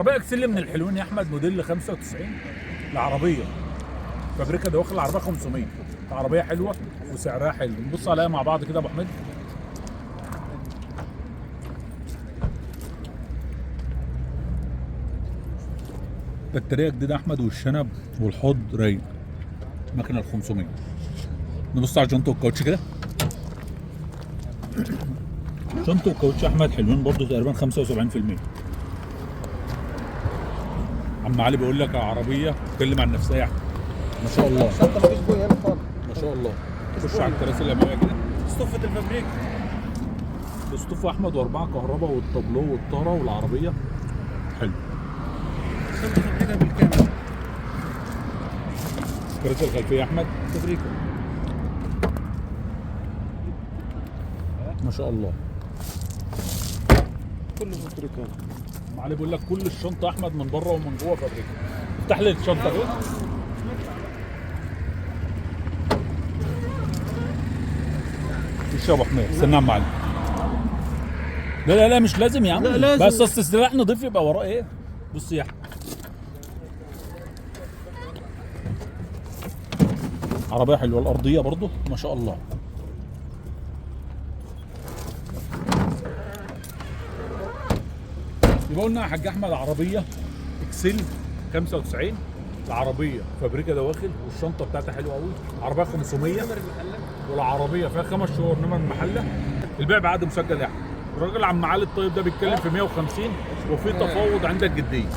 عربية اكسل من الحلوين يا احمد، موديل 95. العربية فابريكا دواخل، العربية 500. العربية حلوة وسعرها حلو. نبص عليها مع بعض كده يا ابو حميد. بطارية جديدة يا احمد، والشنب والحوض رايق. مكنة ال 500. نبص على الجنطة والكاوتش كده. شنطة والكاوتش يا احمد حلوين برضه، تقريبا 75%. عم علي بيقول لك عربية تتكلم عن نفسها يا احمد. ما شاء الله. الشنطه مفيش بويه هنا خالص. ما شاء الله. خش على الكراسي الامامية كده. صفة الفابريك. الاسطوفة يا احمد، واربعة كهرباء والطابلو والطارة والعربية حلو. شنطه فابريكا بالكامل. الكراسي الخلفية يا احمد فابريكا. ما شاء الله. كله فابريكا. عم علي بيقول لك كل الشنطة يا احمد من بره ومن جوه فابريكا. افتح لي الشنطة كده. مش يا ابو حميد، استنى يا عم علي. لا مش لازم يا عم. لا لازم. بس اصل السلاح نضيف يبقى وراه ايه. بص يا احمد، عربية حلوة. الأرضية برضو ما شاء الله. يبقى قلنا يا حاج أحمد عربية إكسل 95. العربية فابريكا دواخل، والشنطة بتاعتها حلوة قوي. عربية 500، والعربية فيها 5 شهور نمر المحلة. البيع بعقد مسجل يا أحمد. الراجل عم علي الطيب ده بيتكلم في 150، وفي تفاوض عند الجدية.